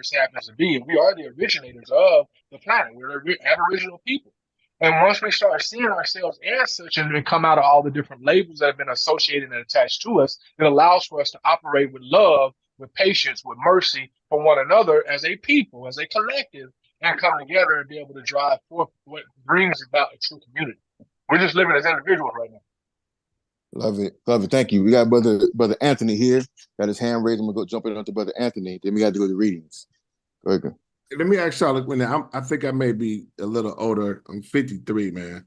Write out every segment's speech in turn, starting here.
just happens to be. We are the originators of the planet. We're the aboriginal people. And once we start seeing ourselves as such and we come out of all the different labels that have been associated and attached to us, it allows for us to operate with love, with patience, with mercy for one another as a people, as a collective, and come together and be able to drive forth what brings about a true community. We're just living as individuals right now. Love it. Love it. Thank you. We got brother Anthony here. Got his hand raised. I'm going to go jump in onto brother Anthony. Then we got to go to readings. Go ahead. Let me ask y'all, I think I may be a little older. I'm 53, man.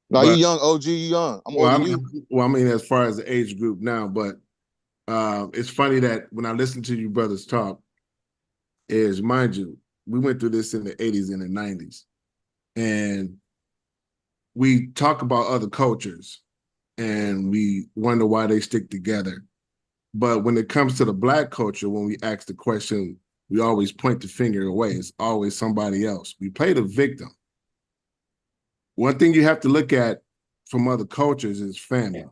No, you young, OG, you young. I'm older than you. Well, I mean, as far as the age group now, but it's funny that when I listen to you brothers talk, is, mind you, we went through this in the 80s and the 90s. And we talk about other cultures and we wonder why they stick together. But when it comes to the Black culture, when we ask the question, we always point the finger away. It's always somebody else. We play the victim. One thing you have to look at from other cultures is family.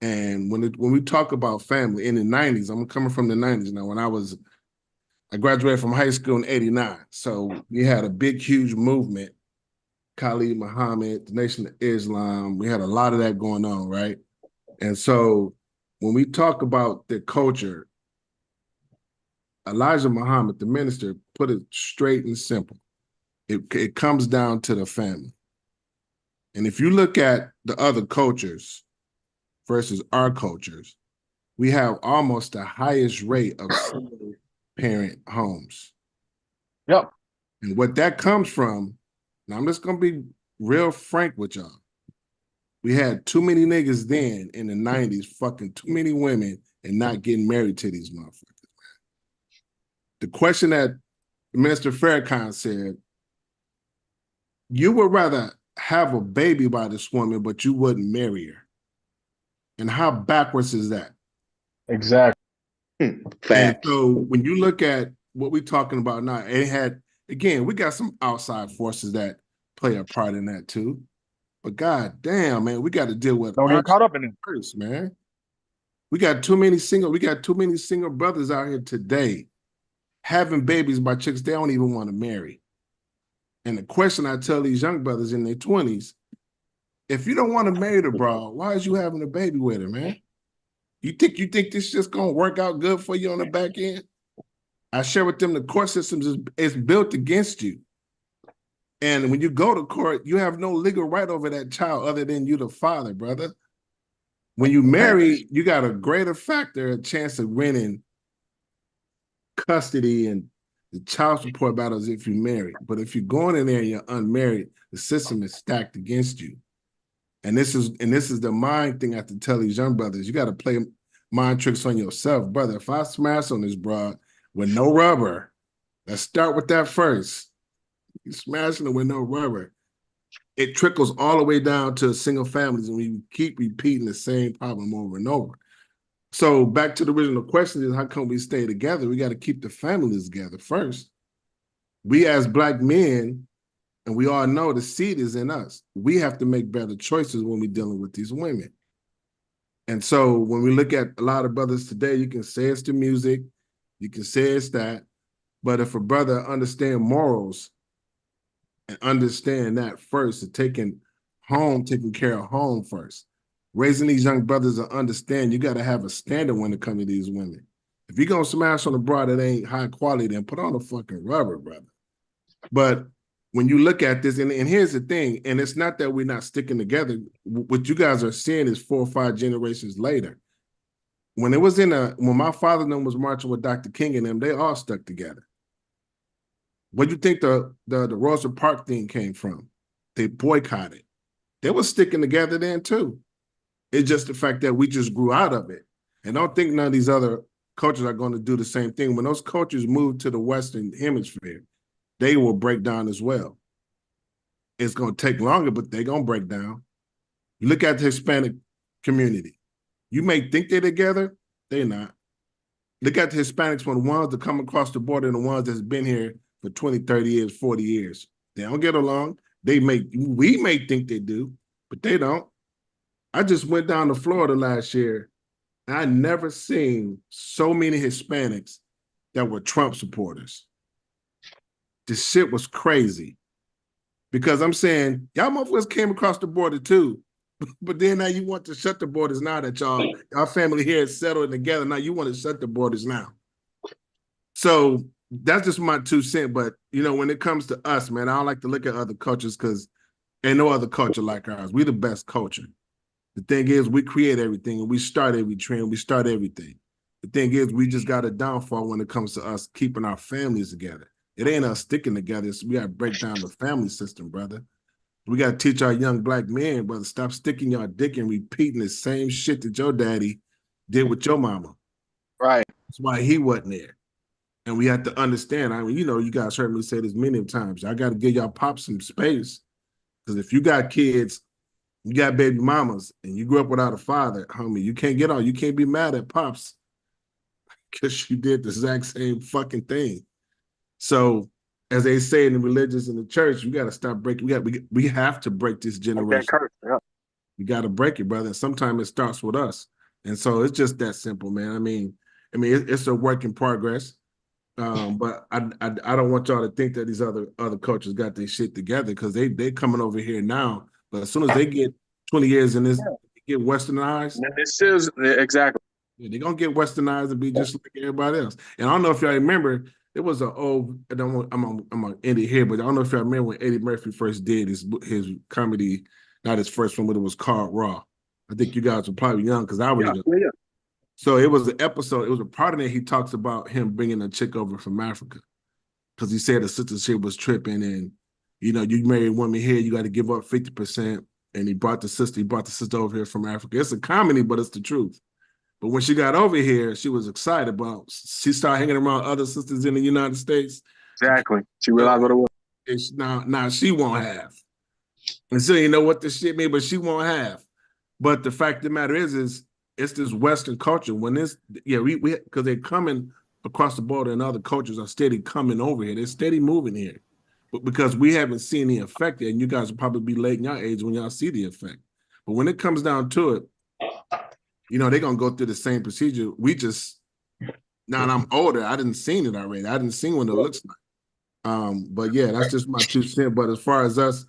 And when we talk about family in the 90s, I'm coming from the 90s now. I graduated from high school in 89. So we had a big, huge movement. Khalid Muhammad, the Nation of Islam. We had a lot of that going on, right? And so when we talk about the culture, Elijah Muhammad, the minister, put it straight and simple. It comes down to the family. And if you look at the other cultures versus our cultures, we have almost the highest rate of single parent homes. Yep. And what that comes from, now I'm just going to be real frank with y'all. We had too many niggas then in the 90s fucking too many women and not getting married to these motherfuckers. The question that Minister Farrakhan said, you would rather have a baby by this woman, but you wouldn't marry her. And how backwards is that? Exactly. And so when you look at what we're talking about now, again, we got some outside forces that play a part in that too. But god damn, man, we got to deal with don't get caught up in it first, man. We got too many single brothers out here today having babies by chicks they don't even want to marry. And the question I tell these young brothers in their 20s, if you don't want to marry the broad, why is you having a baby with her, man? You think this just gonna work out good for you on the back end? I share with them the court systems is built against you. And when you go to court, you have no legal right over that child other than you the father, brother. When you marry, you got a greater factor, a chance of winning custody and the child support battles if you marry. But if you're going in there and you're unmarried, the system is stacked against you. And this is the mind thing I have to tell these young brothers. You got to play mind tricks on yourself, brother. If I smash on this broad with no rubber, let's start with that first. You smashing it with no rubber. It trickles all the way down to single families, and we keep repeating the same problem over and over. So back to the original question is, how come we stay together? We got to keep the families together first. We as Black men, and we all know the seed is in us. We have to make better choices when we're dealing with these women. And so when we look at a lot of brothers today, you can say it's the music, you can say it's that, but if a brother understand morals and understand that first, and taking care of home first, raising these young brothers to understand you got to have a standard when it comes to these women. If you're going to smash on a broad that ain't high quality, then put on a fucking rubber, brother. But when you look at this, and here's the thing, and it's not that we're not sticking together. What you guys are seeing is 4 or 5 generations later. When my father and them was marching with Dr. King and them, they all stuck together. Where do you think the Rosa Parks thing came from? They boycotted. They were sticking together then too. It's just the fact that we just grew out of it. And don't think none of these other cultures are going to do the same thing. When those cultures move to the Western Hemisphere, they will break down as well. It's going to take longer, but they're going to break down. Look at the Hispanic community. You may think they're together, they're not. Look at the Hispanics, when the ones that come across the border and the ones that's been here for 20, 30 years, 40 years. They don't get along. We may think they do, but they don't. I just went down to Florida last year, and I never seen so many Hispanics that were Trump supporters. This shit was crazy. Because I'm saying, y'all motherfuckers came across the border too. But then now you want to shut the borders now that y'all family here is settled together. Now you want to shut the borders now. So that's just my 2 cents. But when it comes to us, man, I don't like to look at other cultures because ain't no other culture like ours. We the best culture. The thing is, we create everything and we start every trend. We start everything. The thing is, we just got a downfall when it comes to us keeping our families together. It ain't us sticking together. So we got to break down the family system, brother. We got to teach our young black men, brother, stop sticking your dick and repeating the same shit that your daddy did with your mama. Right. That's why he wasn't there. And we have to understand. I mean, you guys heard me say this many times. I got to give y'all pops some space. Because if you got kids, you got baby mamas, and you grew up without a father, homie, you can't be mad at pops because you did the exact same fucking thing. So, as they say in the religions in the church, you got to stop breaking. We have to break this generation. Yeah. You got to break it, brother. And sometimes it starts with us. And so it's just that simple, man. I mean, it's a work in progress. But I don't want y'all to think that these other cultures got their shit together because they coming over here now. But as soon as they get 20 years in this, get westernized. This is exactly. Yeah, they're gonna get westernized and be just like everybody else. And I don't know if y'all remember. It was an old. I'm gonna end it here, but I don't know if y'all remember when Eddie Murphy first did his comedy, not his first one, but it was called Raw. I think you guys were probably young because I was young. Yeah. So it was an episode. It was a part of it. He talks about him bringing a chick over from Africa because he said the sister shit was tripping, and you marry a woman here, you got to give up 50%. And he brought the sister over here from Africa. It's a comedy, but it's the truth. But when she got over here, she was excited about. She started hanging around other sisters in the United States. Exactly. She realized what it was. It's now she won't have. And so you know what the shit mean, but she won't have. But the fact of the matter is it's this Western culture. When this, we because they're coming across the border and other cultures are steady coming over here. They're steady moving here. But because we haven't seen the effect yet, and you guys will probably be late in your age when y'all see the effect. But when it comes down to it, they're gonna go through the same procedure. We just now and I'm older, I didn't seen it already. I didn't see what it looks like. But yeah, that's just my 2 cents. But as far as us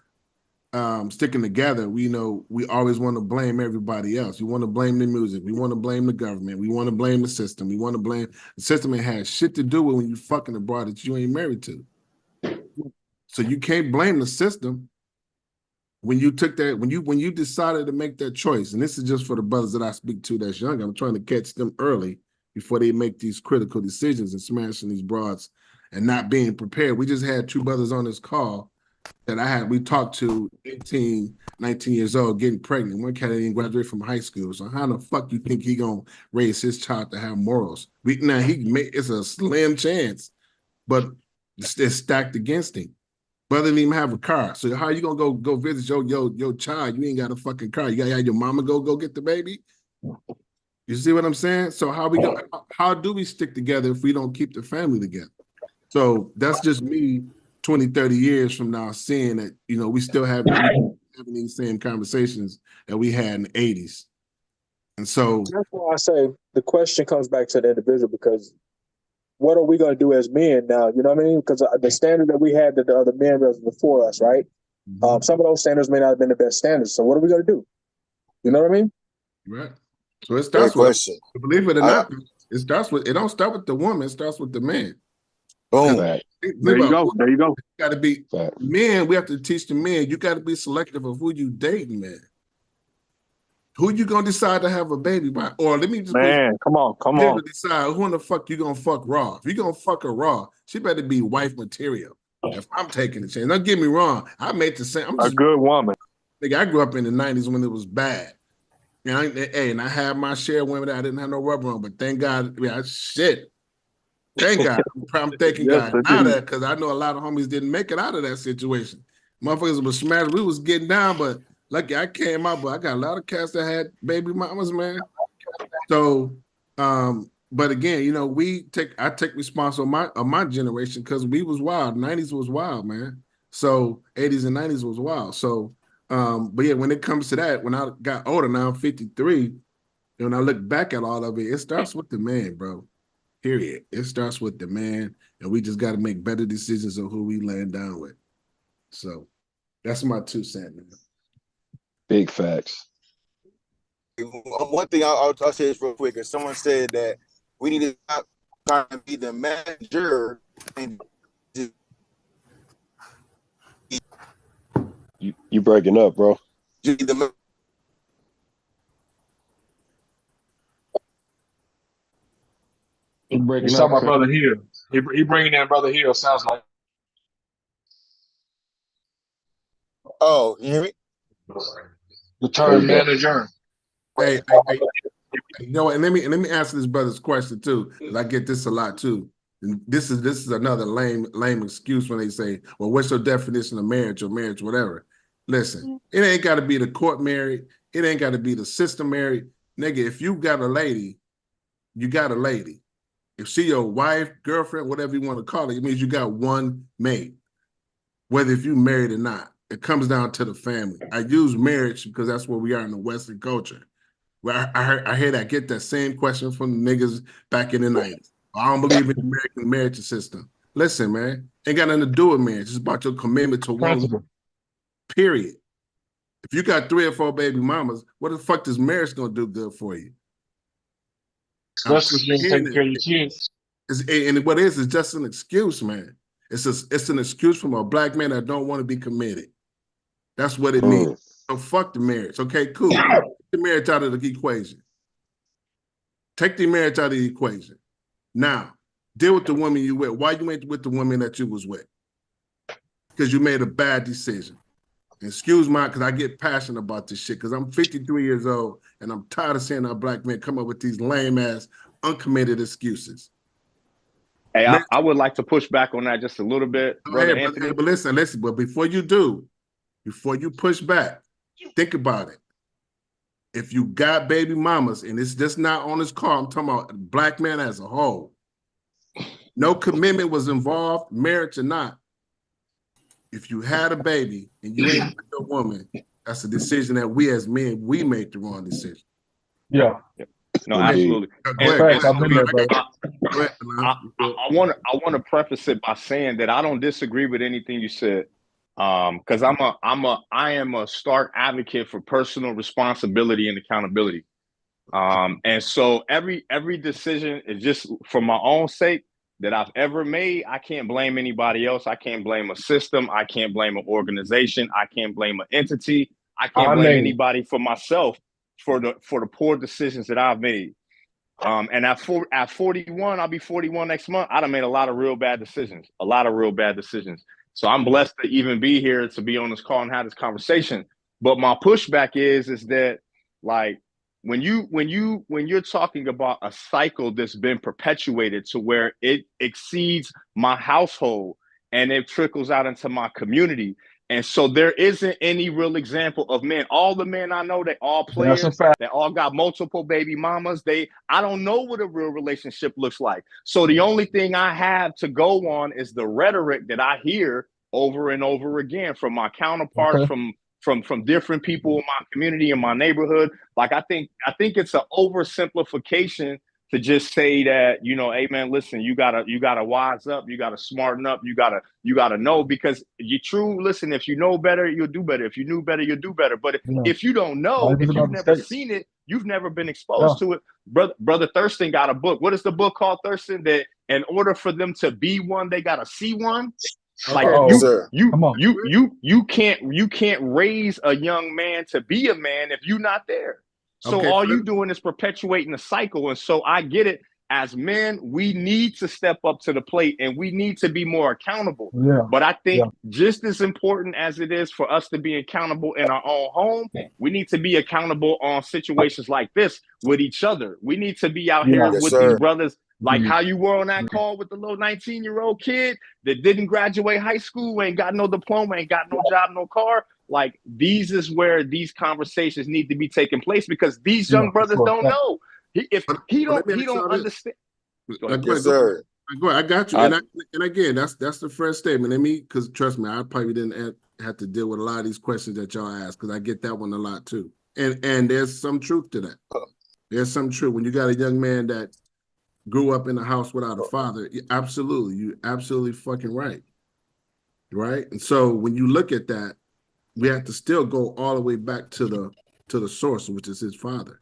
sticking together, we always want to blame everybody else. We want to blame the music. We want to blame the government. We want to blame the system. We want to blame the system. It has shit to do with when you fucking a broad that you ain't married to. So you can't blame the system when you took that, when you decided to make that choice. And this is just for the brothers that I speak to that's young. I'm trying to catch them early before they make these critical decisions and smashing these broads and not being prepared. We just had 2 brothers on this call that we talked to 18, 19 years old, getting pregnant. One cat didn't graduate from high school. So how the fuck you think he gonna raise his child to have morals? It's a slim chance, but it's stacked against him. Brother didn't even have a car. So how you gonna go visit your child? You ain't got a fucking car. You gotta have your mama go get the baby. You see what I'm saying? So how do we stick together if we don't keep the family together? So that's just me 20, 30 years from now seeing that, we still having these same conversations that we had in the 80s. And so that's why I say the question comes back to the individual, because what are we going to do as men now? You know what I mean? Because the standard that we had that the other men was before us, right? Mm-hmm. Some of those standards may not have been the best standards. So what are we going to do? You know what I mean? Right. So it starts with, believe it or not, it don't start with the woman, it starts with the man. Boom. There you go. There you go. Got to be men. We have to teach the men. You got to be selective of who you dating, man. Who you gonna decide to have a baby by? Or let me just come on. Decide who in the fuck you gonna fuck raw. If you gonna fuck her raw, she better be wife material. If I'm taking a chance, don't get me wrong. I made the same. I'm just a good woman. Nigga, I grew up in the '90s when it was bad. And I had my share of women that I didn't have no rubber on, but thank God, shit. Thank God. I'm thanking God out of that, because I know a lot of homies didn't make it out of that situation. Motherfuckers was smashed. We was getting down, but lucky I came out, but I got a lot of cats that had baby mamas, man. So, but again, I take responsibility of my generation, because we was wild. 90s was wild, man. So 80s and 90s was wild. So, but yeah, when it comes to that, when I got older, now I'm 53, and when I look back at all of it, it starts with the man, bro. Period. It starts with the man, and we just got to make better decisions on who we land down with. So that's my 2 cents, man. Big facts. One thing I'll say this real quick is someone said that we need to stop trying to be the manager and just You breaking up, bro. be the. You breaking He's up. talking about Brother Hill. He bringing in Brother Hill. Sounds like. Oh, you hear me? The term manager. Hey, you know what? And let me answer this brother's question too, because I get this a lot too. And this is another lame excuse when they say, "Well, what's your definition of marriage or marriage, whatever?" Listen, it ain't got to be the court married. It ain't got to be the system married, nigga. If you got a lady, you got a lady. If she your wife, girlfriend, whatever you want to call it, it means you got one mate. Whether if you married or not, it comes down to the family. I use marriage because that's where we are in the Western culture. Well, I hear that, get that same question from the niggas back in the 90s. I don't believe in the American marriage system. Listen, man, ain't got nothing to do with marriage. It's about your commitment to one woman, period. If you got 3 or 4 baby mamas, what the fuck is marriage gonna do good for you? Especially if you taking care of your kids. And what is just an excuse, man. It's an excuse from a black man that don't want to be committed. That's what it needs. So fuck the marriage. Okay, cool. Take the marriage out of the equation. Take the marriage out of the equation. Now, deal with the woman you with. Why you ain't with the woman that you was with? Because you made a bad decision. Excuse my, because I get passionate about this shit, because I'm 53 years old, and I'm tired of seeing our black men come up with these lame-ass, uncommitted excuses. Hey, I would like to push back on that just a little bit, Brother Anthony. But listen, but before you do, before you push back, think about it. If you got baby mamas, and it's just not on this call, I'm talking about black men as a whole. No commitment was involved, marriage or not. If you had a baby and you ain't with your woman, that's a decision that we as men, we make the wrong decision. Yeah. No, absolutely. I want to preface it by saying that I don't disagree with anything you said. Because I am a stark advocate for personal responsibility and accountability. And so every decision is just for my own sake that I've ever made. I can't blame anybody else. I can't blame a system. I can't blame an organization. I can't blame an entity. I can't blame anybody for myself for the poor decisions that I've made. And at 41, I'll be 41 next month. I done made a lot of real bad decisions. So I'm blessed to even be here, to be on this call and have this conversation. But my pushback is that, like, when you're talking about a cycle that's been perpetuated to where it exceeds my household and it trickles out into my community, and so there isn't any real example of men. All the men I know, they all players, they all got multiple baby mamas. I don't know what a real relationship looks like. So the only thing I have to go on is the rhetoric that I hear over and over again from my counterparts, from different people in my community, in my neighborhood. Like, I think it's an oversimplification to just say that, hey man, listen, you gotta wise up, you gotta smarten up, you gotta know, because listen, if you know better, you'll do better. If you knew better, you'll do better. But if you don't know, if you've never seen it, you've never been exposed to it. Brother Thurston got a book. What is the book called, Thurston? That in order for them to be one, they gotta see one. Like, you can't raise a young man to be a man if you're not there. So all you doing is perpetuating the cycle. And so I get it. As men, we need to step up to the plate and we need to be more accountable. Yeah. But I think just as important as it is for us to be accountable in our own home, we need to be accountable on situations like this with each other. We need to be out here with these brothers, like how you were on that call with the little 19-year-old kid that didn't graduate high school, ain't got no diploma, ain't got no job, no car. Like, these is where these conversations need to be taking place, because these young brothers don't know. If he don't understand. Go ahead. I got you. And again, that's the first statement. Because trust me, I probably didn't have to deal with a lot of these questions that y'all ask, because I get that one a lot too. And there's some truth to that. There's some truth when you got a young man that grew up in a house without a father. Absolutely, you're absolutely fucking right. Right, and so when you look at that, we have to still go all the way back to the source, which is his father.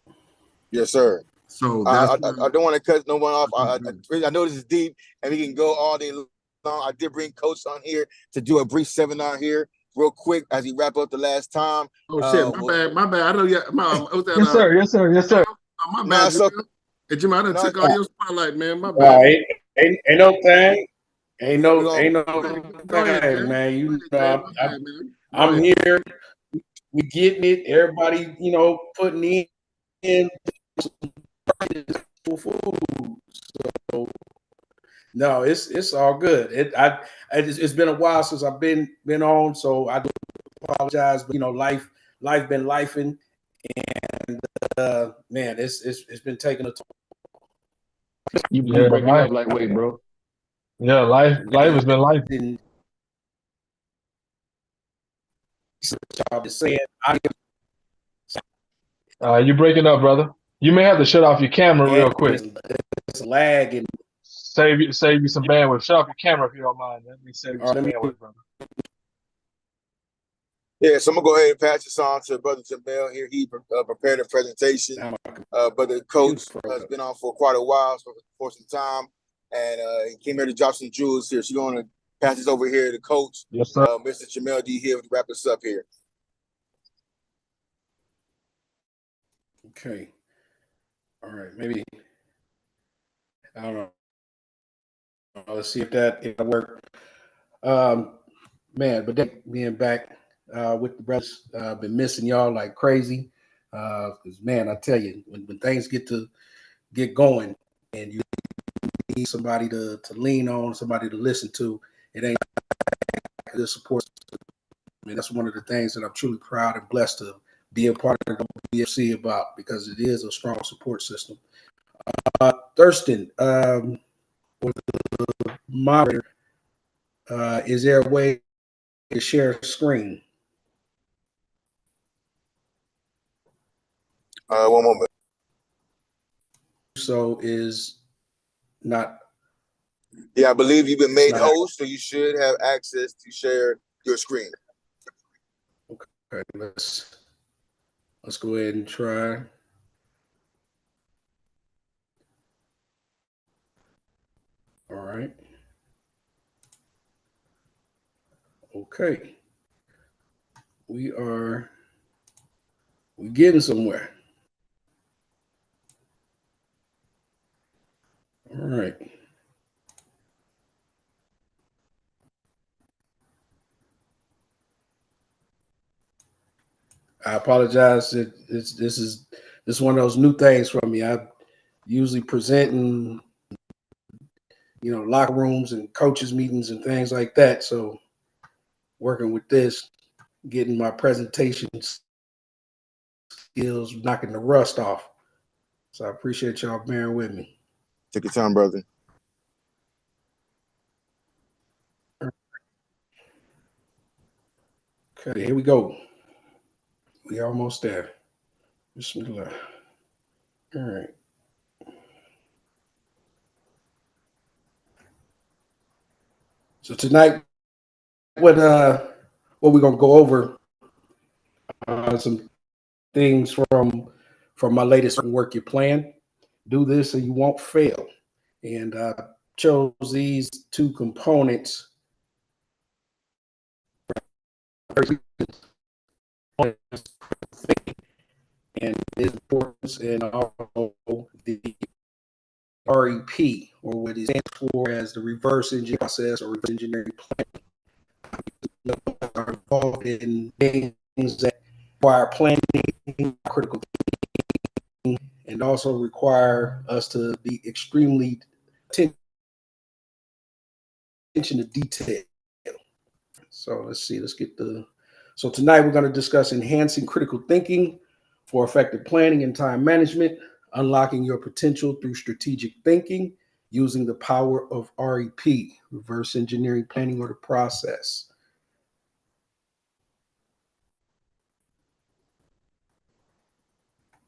Yes, sir. So I that's don't want to cut no one off. Okay. I know this is deep, and we can go all day long. I did bring Coach on here to do a brief seminar here, real quick, as we wrap up the last time. Oh shit, my bad. I know you. Was that, Yes, sir. Yes, sir. Yes, sir. my No, bad, so Jamil. Hey, Jamil, I done no, took all your spotlight, man. My All bad. right, ain't no thing. Ain't we're no gonna Go ahead, thing, Jay. man. Go You ahead, Jay. know, My bad, man. Go I'm ahead. here. We getting it. Everybody, putting in food. So no, it's all good. It's been a while since I've been on, so I do apologize. But life been lifing, and man, it's been taking a toll. You Yeah, breaking life. up lightweight, bro. Yeah, life has been life. And I've been saying, You breaking up, brother. You may have to shut off your camera real quick. it's a lag, and Save you some bandwidth. Shut off your camera if you don't mind. Let me save you some let me bandwidth, brother. Yeah, so I'm gonna go ahead and pass this on to Brother Jamel here. He prepared a presentation. Brother Coach has been on for quite a while, for some time, and he came here to drop some jewels here. So you're gonna pass this over here to Coach, Yes, sir. Mr. Jamel D. Hill, to wrap us up here. Okay. All right. Maybe I don't know. Let's see if that work. Man, but then being back with the brothers, been missing y'all like crazy. Because man, I tell you, when things get going and you need somebody to lean on, somebody to listen to, it ain't like the support. I mean, that's one of the things that I'm truly proud and blessed to be a part of the BFC about, because it is a strong support system. Thurston, with the moderator, is there a way to share screen? One moment. So is not. Yeah, I believe you've been made host, so you should have access to share your screen. Okay, let's go ahead and try. All right. Okay. We're getting somewhere. All right. I apologize. This is one of those new things for me. I usually present in locker rooms and coaches meetings and things like that. So working with this, getting my presentation skills, knocking the rust off. So I appreciate y'all bearing with me. Take your time, brother. Okay, here we go. We almost there. Bismillah. All right. So tonight, what we're gonna go over some things from my latest Work Your Plan. Do this and you won't fail. And I chose these two components and its importance, and also the REP, or what it stands for as the reverse engineering process or reverse engineering plan. Are involved in things that require planning, critical thinking, and also require us to be extremely attention to detail. So let's see. So tonight we're going to discuss enhancing critical thinking for effective planning and time management, unlocking your potential through strategic thinking, using the power of REP, reverse engineering planning or the process.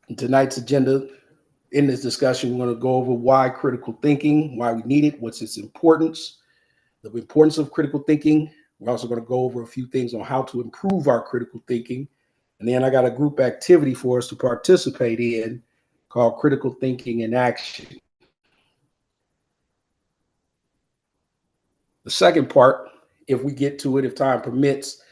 In tonight's agenda, In this discussion, we're going to go over why critical thinking, why we need it, what's its importance, the importance of critical thinking. We're also going to go over a few things on how to improve our critical thinking. And then I got a group activity for us to participate in called Critical Thinking in Action. The second part, if we get to it, if time permits,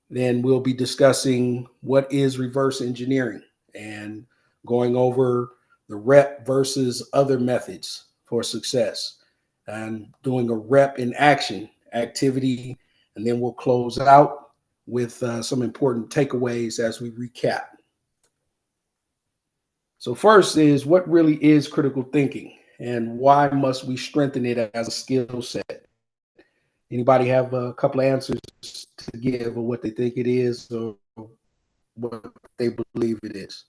then we'll be discussing what is reverse engineering and going over the rep versus other methods for success and doing a rep in action activity. And then we'll close out with some important takeaways as we recap. So first is, what really is critical thinking and why must we strengthen it as a skill set? Anybody have a couple of answers to give of what they think it is or what they believe it is?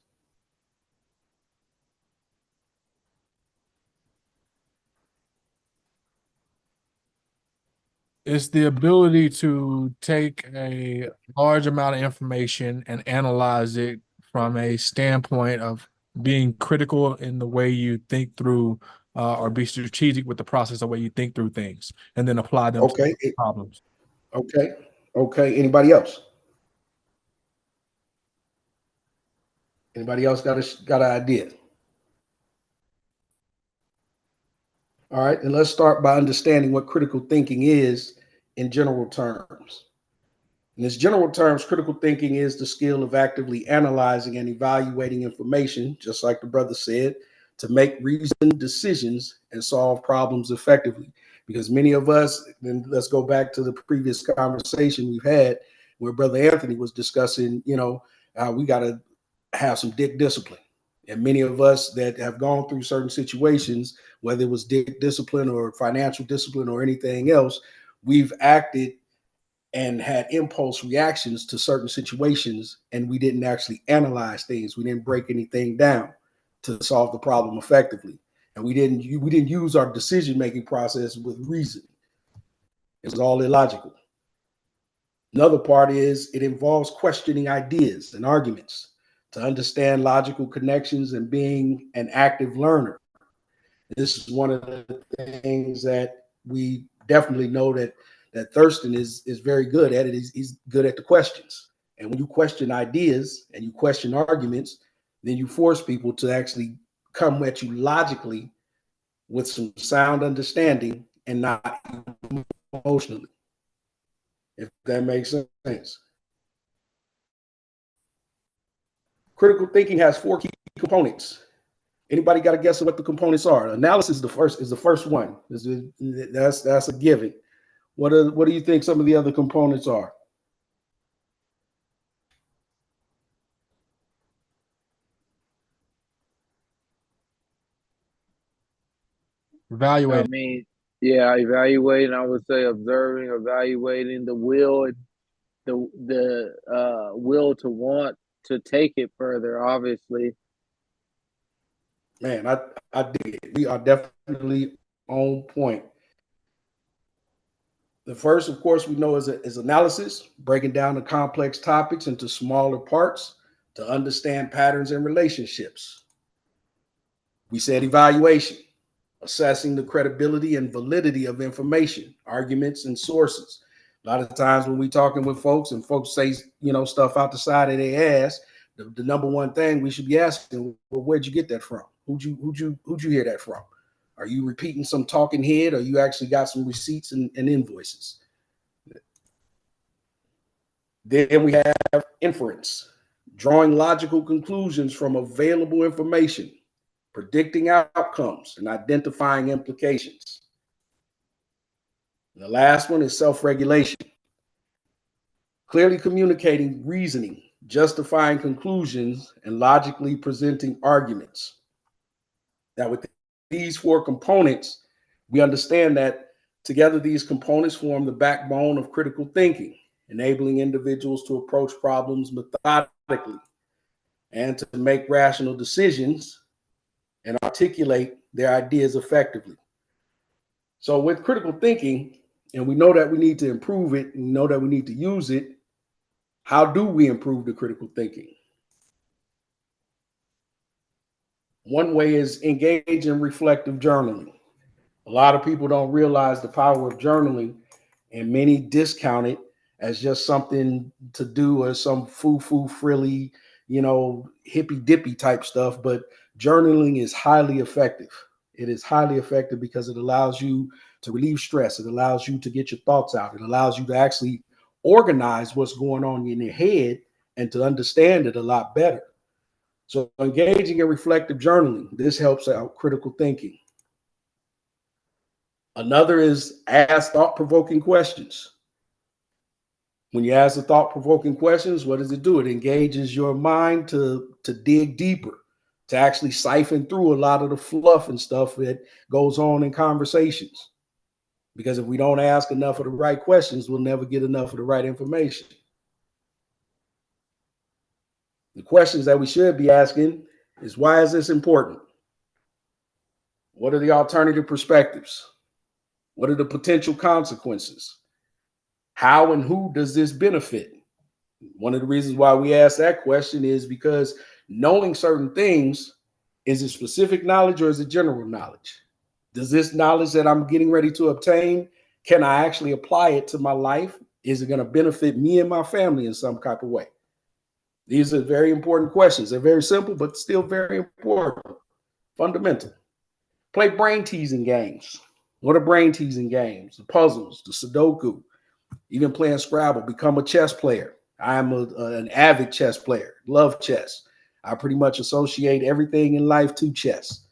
It's the ability to take a large amount of information and analyze it from a standpoint of being critical in the way you think through or be strategic with the process, the way you think through things, and then apply them Okay. to problems. Okay. Okay. Anybody else? Anybody else got an idea? All right. And let's start by understanding what critical thinking is in general terms. In its general terms, critical thinking is the skill of actively analyzing and evaluating information, just like the brother said, to make reasoned decisions and solve problems effectively. Because many of us, and let's go back to the previous conversation we've had where Brother Anthony was discussing, we got to have some dick discipline. And many of us that have gone through certain situations, whether it was dick discipline or financial discipline or anything else, we've acted and had impulse reactions to certain situations, and we didn't actually analyze things. We didn't break anything down to solve the problem effectively, and we didn't use our decision-making process with reason. It was all illogical. Another part is it involves questioning ideas and arguments to understand logical connections and being an active learner. This is one of the things that we definitely know that Thurston is very good at it. He's good at the questions. And when you question ideas and you question arguments, then you force people to actually come at you logically with some sound understanding and not emotionally, if that makes sense. Critical thinking has 4 key components. Anybody got a guess of what the components are? Analysis is the first one. That's a given. What do you think some of the other components are? Evaluating. Evaluating. I would say observing, evaluating the will, the will to want to take it further. Obviously, man, I dig it. We are definitely on point. The first, of course, we know is analysis, breaking down the complex topics into smaller parts to understand patterns and relationships. We said evaluation, assessing the credibility and validity of information, arguments, and sources. A lot of times when we're talking with folks and folks say, stuff out the side of their ass, the number one thing we should be asking, well, where'd you get that from? Who'd you hear that from? Are you repeating some talking head, or you actually got some receipts and invoices? Then we have inference, drawing logical conclusions from available information, predicting outcomes, and identifying implications. And the last one is self-regulation, clearly communicating reasoning, justifying conclusions, and logically presenting arguments. Now, with these 4 components, we understand that together these components form the backbone of critical thinking, enabling individuals to approach problems methodically and to make rational decisions and articulate their ideas effectively. So with critical thinking, and we know that we need to improve it, and we know that we need to use it, how do we improve the critical thinking? One way is engage in reflective journaling. A lot of people don't realize the power of journaling, and many discount it as just something to do or some foo-foo frilly, hippy-dippy type stuff. But journaling is highly effective. It is highly effective because it allows you to relieve stress. It allows you to get your thoughts out. It allows you to actually organize what's going on in your head and to understand it a lot better. So engaging in reflective journaling, this helps out critical thinking. Another is ask thought-provoking questions. When you ask the thought-provoking questions, what does it do? It engages your mind to dig deeper, to actually siphon through a lot of the fluff and stuff that goes on in conversations. Because if we don't ask enough of the right questions, we'll never get enough of the right information. The questions that we should be asking is, why is this important? What are the alternative perspectives? What are the potential consequences? How and who does this benefit? One of the reasons why we ask that question is because knowing certain things, is it specific knowledge or is it general knowledge? Does this knowledge that I'm getting ready to obtain, can I actually apply it to my life? Is it going to benefit me and my family in some type of way? These are very important questions. They're very simple, but still very important, fundamental. Play brain teasing games. What are brain teasing games? The puzzles, the Sudoku, even playing Scrabble. Become a chess player. I'm an avid chess player, love chess. I pretty much associate everything in life to chess.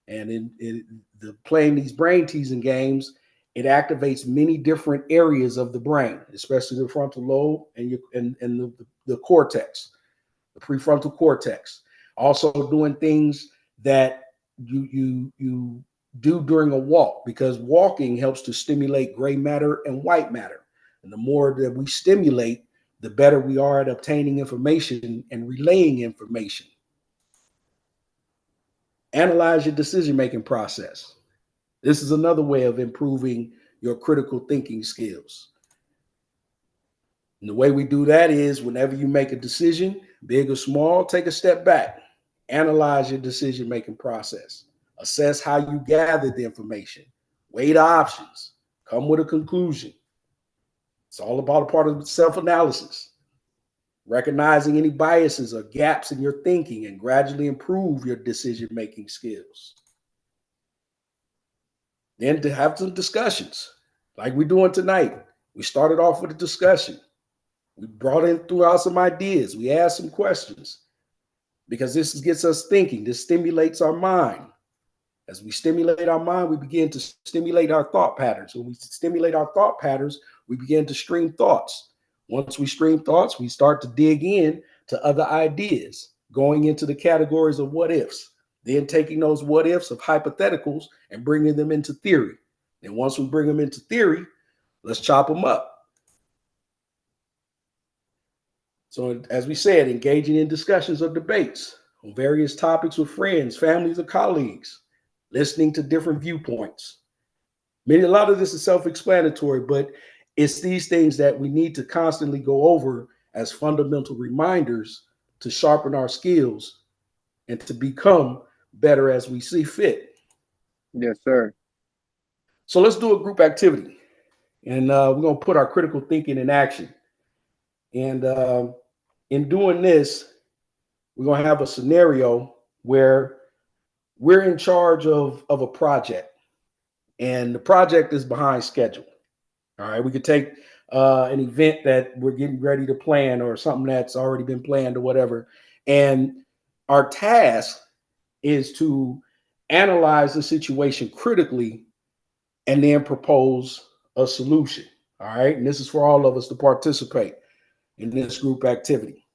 And in playing these brain teasing games, it activates many different areas of the brain, especially the frontal lobe and the cortex, the prefrontal cortex. Also doing things that you do during a walk, because walking helps to stimulate gray matter and white matter. And the more that we stimulate, the better we are at obtaining information and relaying information. Analyze your decision-making process. This is another way of improving your critical thinking skills. And the way we do that is whenever you make a decision, big or small, take a step back. Analyze your decision-making process. Assess how you gathered the information. Weigh the options. Come with a conclusion. It's all about a part of self-analysis. Recognizing any biases or gaps in your thinking and gradually improve your decision-making skills. Then to have some discussions like we're doing tonight. We started off with a discussion. We brought in throughout some ideas. We asked some questions because this gets us thinking. This stimulates our mind. As we stimulate our mind, we begin to stimulate our thought patterns. When we stimulate our thought patterns, we begin to stream thoughts. Once we stream thoughts, we start to dig in to other ideas, going into the categories of what ifs, then taking those what ifs of hypotheticals and bringing them into theory. And once we bring them into theory, let's chop them up. So as we said, engaging in discussions or debates on various topics with friends, families, or colleagues, listening to different viewpoints. A lot of this is self-explanatory, but it's these things that we need to constantly go over as fundamental reminders to sharpen our skills and to become better as we see fit. Yes, sir. So let's do a group activity. And we're going to put our critical thinking in action. And in doing this, we're going to have a scenario where we're in charge of a project. And the project is behind schedule. All right, we could take an event that we're getting ready to plan or something that's already been planned or whatever. And our task is to analyze the situation critically and then propose a solution. All right, and this is for all of us to participate in this group activity.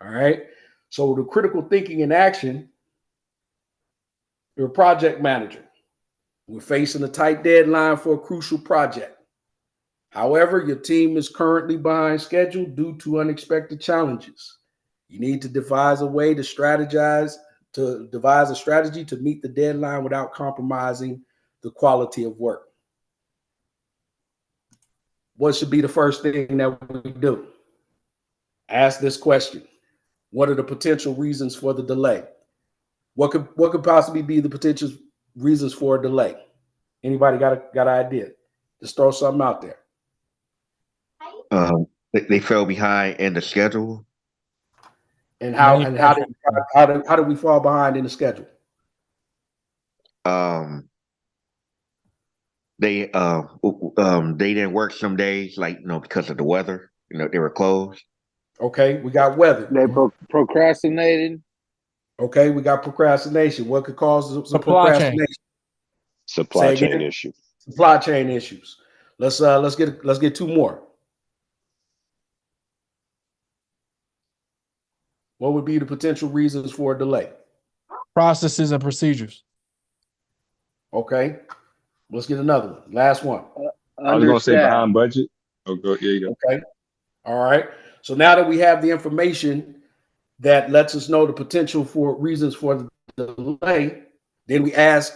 All right, so the critical thinking in action, you're a project manager. We're facing a tight deadline for a crucial project. However, your team is currently behind schedule due to unexpected challenges. You need to devise a strategy to meet the deadline without compromising the quality of work. What should be the first thing that we do? Ask this question. What are the potential reasons for the delay? What could possibly be the potential reasons for a delay? Anybody got an idea? Just throw something out there. They fell behind in the schedule. And how did we fall behind in the schedule? They didn't work some days, like because of the weather. They were closed. Okay, we got weather. They procrastinating. Okay, we got procrastination. What could cause some Supply procrastination? chain. Supply chain issue. Supply chain issues. Let's get two more. What would be the potential reasons for a delay? Processes and procedures. Okay, let's get another one. Last one. I was gonna say behind budget. Oh, here you go. Okay, all right. So now that we have the information that lets us know the potential for reasons for the delay, then we ask,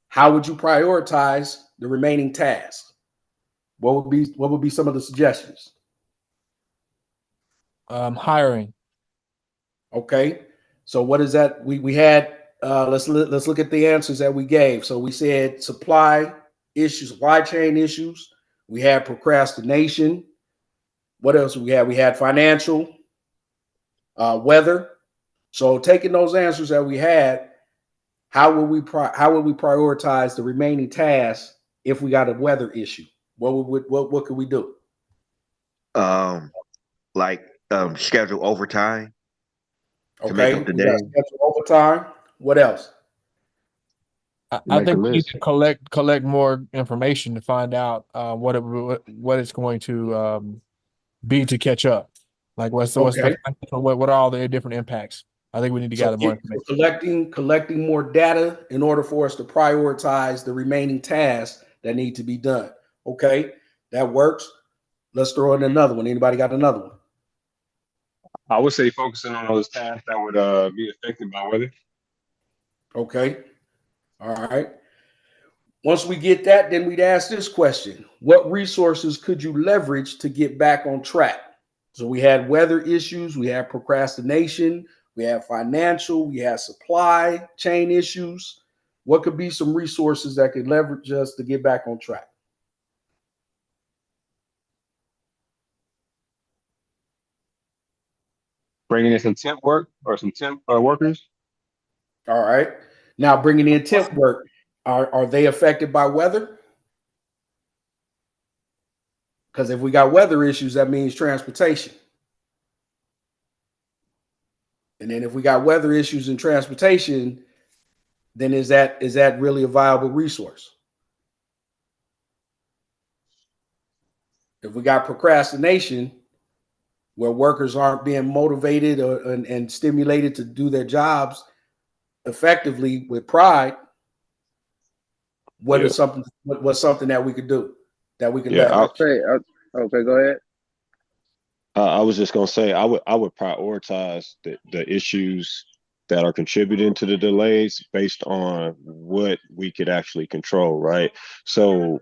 how would you prioritize the remaining tasks? What would be some of the suggestions? Hiring. Okay, so what is that? We had let's look at the answers that we gave. So we said supply chain issues. We had procrastination. What else we had? We had financial, weather. So taking those answers that we had, how would we prioritize the remaining tasks if we got a weather issue? What could we do? Schedule overtime. Okay, we got schedule overtime. What else? I think we need to collect more information to find out what it's going to be to catch up. Like what are all the different impacts? I think we need to gather more information. Collecting more data in order for us to prioritize the remaining tasks that need to be done. Okay, that works. Let's throw in another one. Anybody got another one? I would say focusing on those tasks that would be affected by weather. Okay. All right. Once we get that, then we'd ask this question. What resources could you leverage to get back on track? So we had weather issues, we had procrastination, we have financial, we have supply chain issues. What could be some resources that could leverage us to get back on track? Bringing in some temp work or some temp workers. All right. Now bringing in temp work, are they affected by weather? Because if we got weather issues, that means transportation. And then if we got weather issues in transportation, then is that really a viable resource? If we got procrastination, where workers aren't being motivated and stimulated to do their jobs effectively with pride, what's something that we could do that we could okay, go ahead. I was just gonna say I would prioritize the issues that are contributing to the delays based on what we could actually control, right? So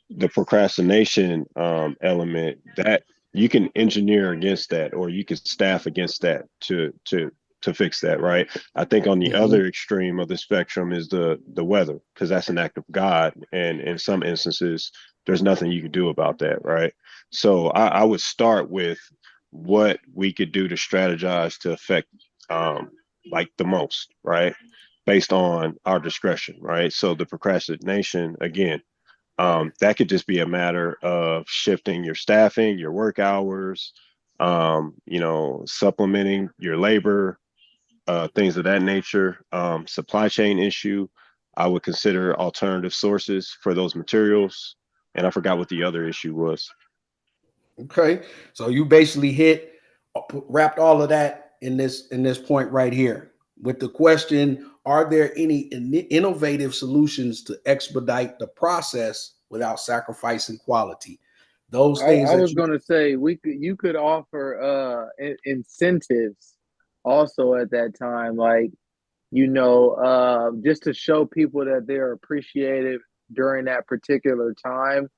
the procrastination element, that you can engineer against that, or you can staff against that to fix that, right? I think on the other extreme of the spectrum is the weather, because that's an act of God, and in some instances there's nothing you can do about that, right? So I would start with what we could do to strategize to affect like the most, right? Based on our discretion, right? So the procrastination, again, that could just be a matter of shifting your staffing, your work hours, supplementing your labor, things of that nature. Supply chain issue, I would consider alternative sources for those materials. And I forgot what the other issue was. Okay, so you basically wrapped all of that in this point right here with the question: are there any innovative solutions to expedite the process without sacrificing quality? Those things. I was going to say you could offer incentives also at that time, like just to show people that they're appreciated during that particular time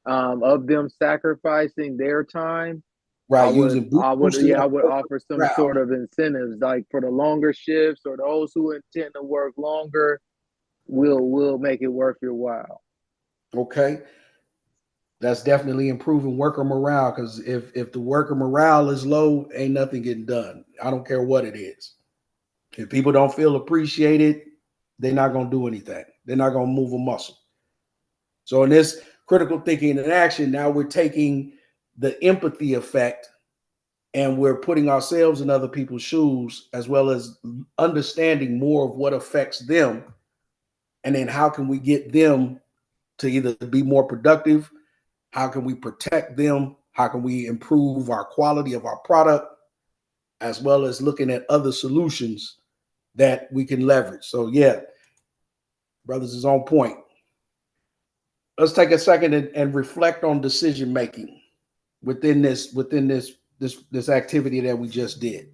of them sacrificing their time, Right, I would, using yeah, I boosting would offer some morale. sort of incentives, like for the longer shifts or those who intend to work longer. We'll make it worth your while. Okay, that's definitely improving worker morale, because if the worker morale is low, ain't nothing getting done. I don't care what it is. If people don't feel appreciated, they're not going to do anything. They're not going to move a muscle. So in this critical thinking and action, now we're taking the empathy effect and we're putting ourselves in other people's shoes, as well as understanding more of what affects them. And then how can we get them to either be more productive? How can we protect them? How can we improve our quality of our product, as well as looking at other solutions that we can leverage? So yeah, brothers is on point. Let's take a second and reflect on decision making within this activity that we just did.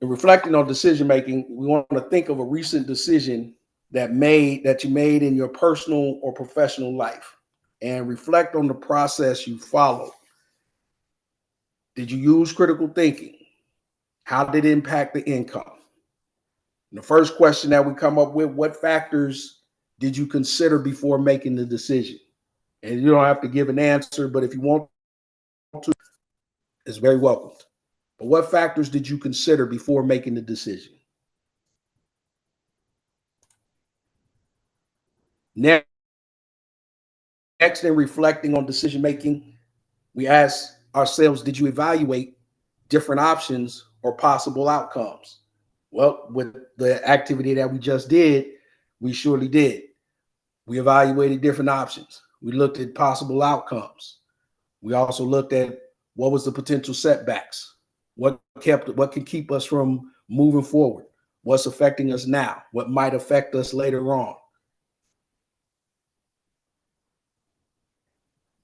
In reflecting on decision making, we want to think of a recent decision that you made in your personal or professional life, and reflect on the process you followed. Did you use critical thinking? How did it impact the income? And the first question that we come up with: what factors did you consider before making the decision? And you don't have to give an answer, but if you want to, it's very welcomed. But what factors did you consider before making the decision? Next, in reflecting on decision making, we ask ourselves, did you evaluate different options or possible outcomes? Well, with the activity that we just did, we surely did. We evaluated different options. We looked at possible outcomes. We also looked at what was the potential setbacks, what can keep us from moving forward, what's affecting us now, what might affect us later on.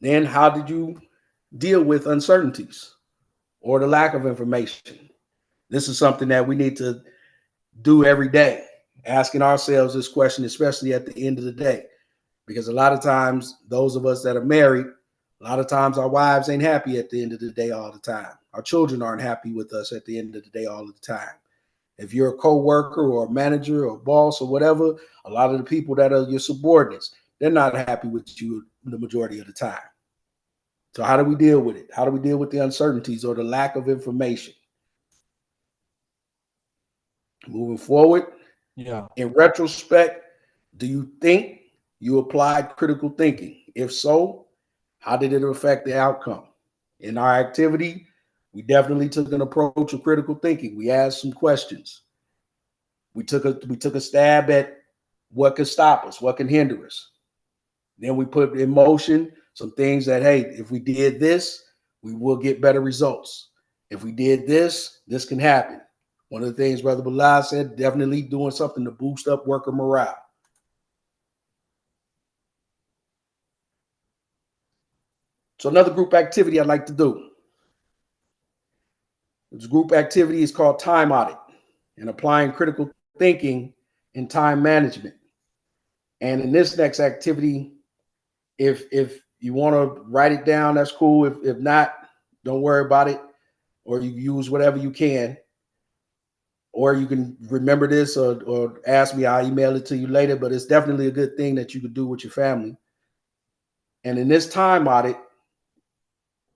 Then how did you deal with uncertainties or the lack of information? This is something that we need to do every day, asking ourselves this question, especially at the end of the day, because a lot of times, those of us that are married, a lot of times our wives ain't happy at the end of the day all the time. Our children aren't happy with us at the end of the day all the time. If you're a co-worker or a manager or a boss or whatever, a lot of the people that are your subordinates, they're not happy with you the majority of the time. So how do we deal with it? How do we deal with the uncertainties or the lack of information? Moving forward, in retrospect, do you think you applied critical thinking? If so, how did it affect the outcome? In our activity, we definitely took an approach of critical thinking. We asked some questions. We took a stab at what could stop us, what can hinder us. Then we put in motion some things that, hey, if we did this, we will get better results. If we did this, this can happen. One of the things Brother Bilal said, definitely doing something to boost up worker morale. So another group activity I'd like to do. This group activity is called time audit and applying critical thinking in time management. And in this next activity, if you want to write it down, that's cool. If not, don't worry about it, or you use whatever you can. Or you can remember this or ask me, I'll email it to you later, but it's definitely a good thing that you could do with your family. And in this time audit,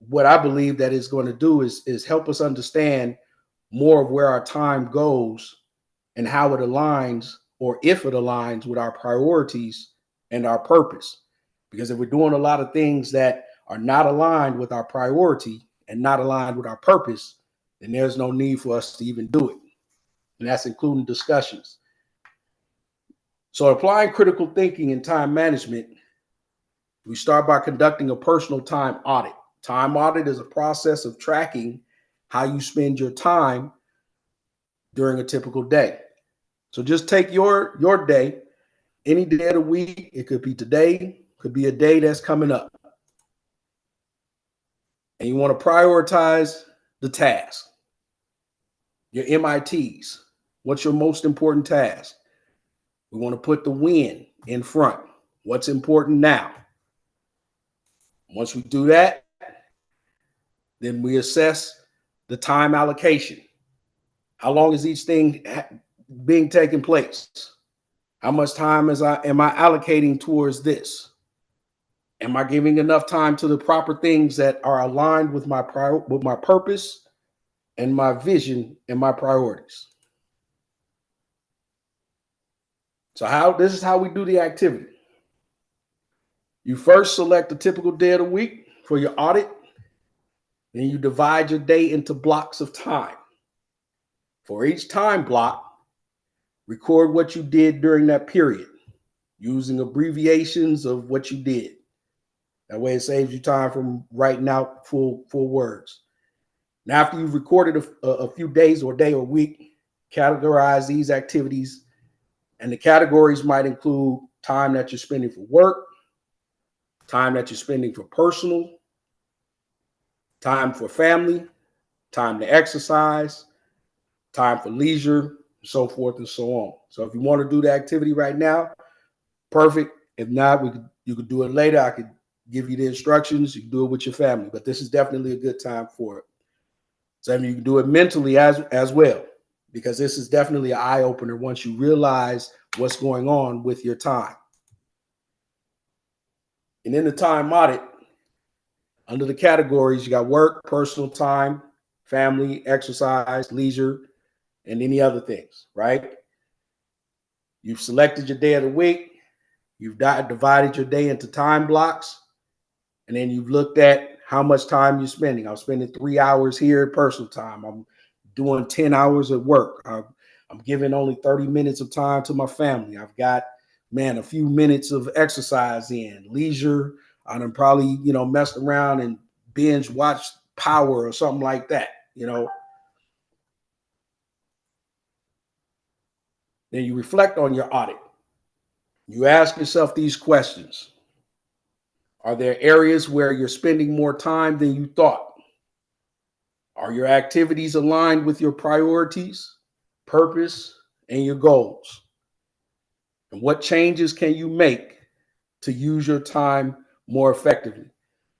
what I believe that it's going to do is help us understand more of where our time goes and how it aligns, or if it aligns with our priorities and our purpose. Because if we're doing a lot of things that are not aligned with our priority and not aligned with our purpose, then there's no need for us to even do it. And that's including discussions. So applying critical thinking in time management, we start by conducting a personal time audit. Time audit is a process of tracking how you spend your time during a typical day. So just take your day, any day of the week. It could be today, could be a day that's coming up. And you want to prioritize the task, your MITs. What's your most important task? We want to put the win in front. What's important now? Once we do that, Then we assess the time allocation. How long is each thing being taken place? How much time am I allocating towards this? Am I giving enough time to the proper things that are aligned with my purpose and my vision and my priorities? So this is how we do the activity. You first select a typical day of the week for your audit. Then you divide your day into blocks of time. For each time block, record what you did during that period using abbreviations of what you did. That way it saves you time from writing out full words. Now, after you've recorded a few days or day or week, categorize these activities. And the categories might include time that you're spending for work, time that you're spending for personal, time for family, time to exercise, time for leisure, so forth and so on. So if you want to do the activity right now, perfect. If not, you could do it later. I could give you the instructions. You can do it with your family, but this is definitely a good time for it. So you can do it mentally as well, because this is definitely an eye opener once you realize what's going on with your time. And in the time audit, under the categories, you got work, personal time, family, exercise, leisure, and any other things, right? You've selected your day of the week. You've divided your day into time blocks. And then you've looked at how much time you're spending. I'm spending 3 hours here at personal time. I'm doing 10 hours at work. I'm giving only 30 minutes of time to my family. I've got, a few minutes of exercise in, leisure. I'm probably, messed around and binge watched Power or something like that, Then you reflect on your audit. You ask yourself these questions. Are there areas where you're spending more time than you thought? Are your activities aligned with your priorities, purpose, and your goals? And what changes can you make to use your time more effectively?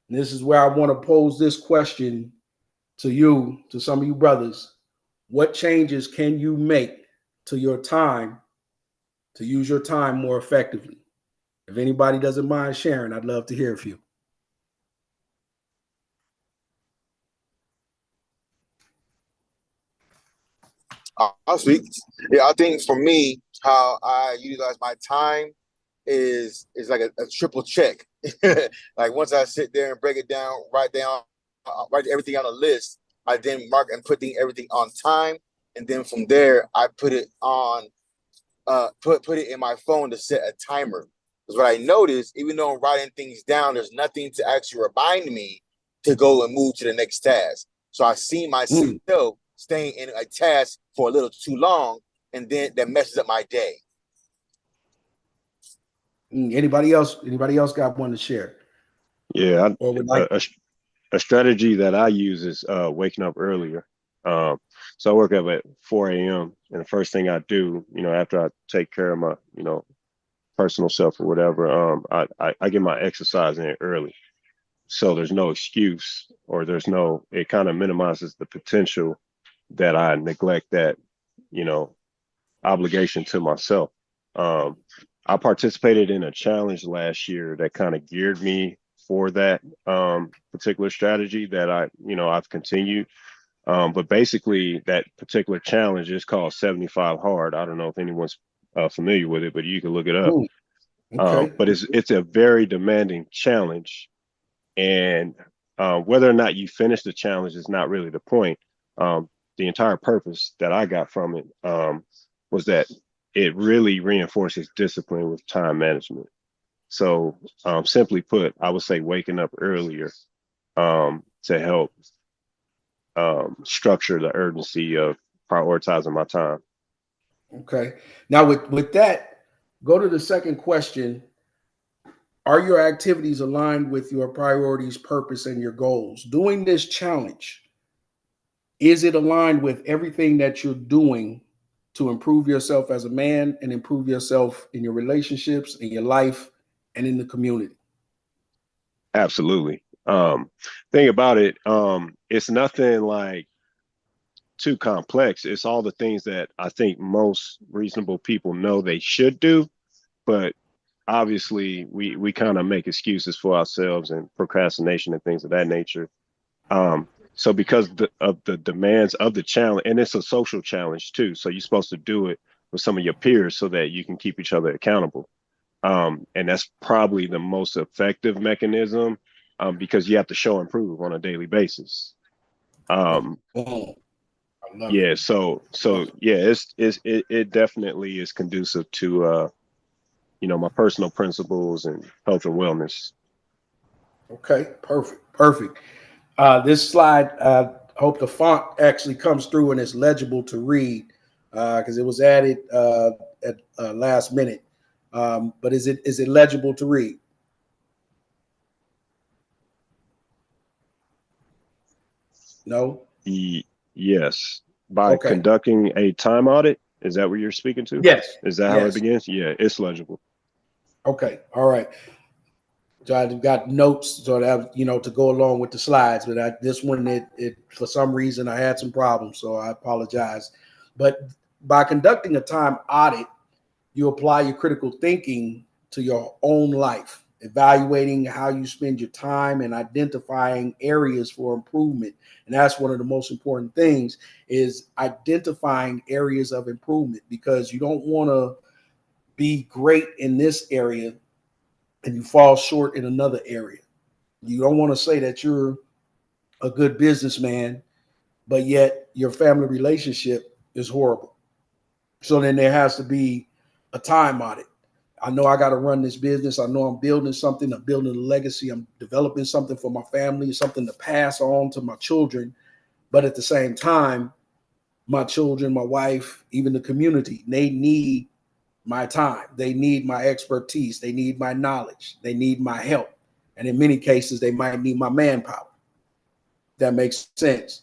And this is where I want to pose this question to some of you brothers. What changes can you make to your time to use your time more effectively? If anybody doesn't mind sharing, I'd love to hear from you. I'll speak. Yeah, I think for me, how I utilize my time is like a triple check. Like once I sit there and break it down, write everything on a list, I then mark and put everything on time, and then from there I put it on, put it in my phone to set a timer. Because what I noticed, even though I'm writing things down, there's nothing to actually remind me to go and move to the next task. So I see myself staying in a task for a little too long, and then that messes up my day. Anybody else got one to share? Yeah, a strategy that I use is waking up earlier. So I wake up at 4 a.m. and the first thing I do, after I take care of my, personal self or whatever, I get my exercise in early. So there's no excuse, or it kind of minimizes the potential that I neglect that, obligation to myself. I participated in a challenge last year that kind of geared me for that particular strategy that I've continued. But basically that particular challenge is called 75 Hard. I don't know if anyone's familiar with it, but you can look it up. Okay. But it's a very demanding challenge, and whether or not you finish the challenge is not really the point. The entire purpose that I got from it was that it really reinforces discipline with time management. So simply put, I would say waking up earlier to help structure the urgency of prioritizing my time. Okay. Now with that, go to the second question. Are your activities aligned with your priorities, purpose, and your goals? Doing this challenge, is it aligned with everything that you're doing to improve yourself as a man and improve yourself in your relationships, in your life, and in the community? Absolutely. Thing about it, it's nothing like too complex. It's all the things that I think most reasonable people know they should do, but obviously we kind of make excuses for ourselves and procrastination and things of that nature. So because of the demands of the challenge, and it's a social challenge too, so you're supposed to do it with some of your peers so that you can keep each other accountable. And that's probably the most effective mechanism, because you have to show and prove on a daily basis. Yeah, so yeah, it definitely is conducive to my personal principles and health and wellness. Okay, perfect. This slide, hope the font actually comes through and it's legible to read, because it was added at last minute. But is it legible to read? No. Yes. By conducting a time audit, is that what you're speaking to? Yes. Is that how it begins? Yeah, it's legible. Okay. All right. So I've got notes so that to go along with the slides, but this one it for some reason I had some problems, so I apologize. But by conducting a time audit, you apply your critical thinking to your own life, evaluating how you spend your time and identifying areas for improvement. And that's one of the most important things, is identifying areas of improvement, because you don't want to be great in this area and you fall short in another area. You don't want to say that you're a good businessman, but yet your family relationship is horrible. So then there has to be a time audit. I know I got to run this business. I know I'm building something. I'm building a legacy. I'm developing something for my family, something to pass on to my children. But at the same time, my children, my wife, even the community, they need my time. They need my expertise. They need my knowledge. They need my help. And in many cases, they might need my manpower. That makes sense.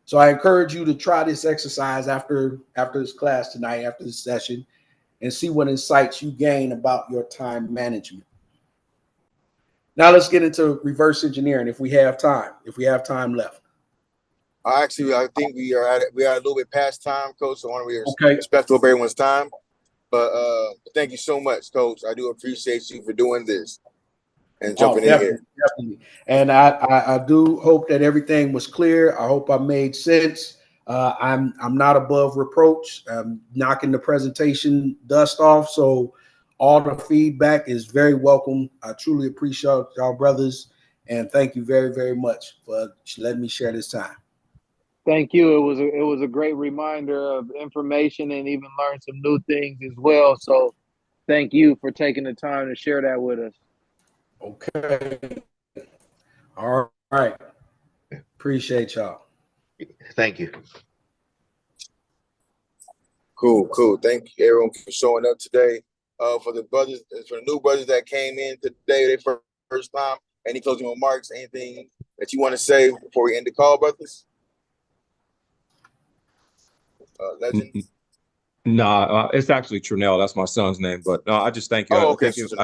So I encourage you to try this exercise after this class tonight, after this session, and see what insights you gain about your time management. Now let's get into reverse engineering if we have time left. Actually, I think we are a little bit past time, Coach. So I want to be respectful of everyone's time. But thank you so much, Coach. I do appreciate you for doing this and jumping in here. Definitely. And I do hope that everything was clear. I hope I made sense. I'm not above reproach. I'm knocking the presentation dust off. So all the feedback is very welcome. I truly appreciate y'all, brothers. And thank you very, very much for letting me share this time. Thank you. It was a great reminder of information, and even learned some new things as well. So thank you for taking the time to share that with us. Okay. All right. Appreciate y'all. Thank you. Cool. Thank you, everyone, for showing up today. For the new brothers that came in today, their first time, any closing remarks, anything that you want to say before we end the call, brothers? Legend? Nah, it's actually Trunell. That's my son's name. But no, I just thank you. Oh, okay. Thank you.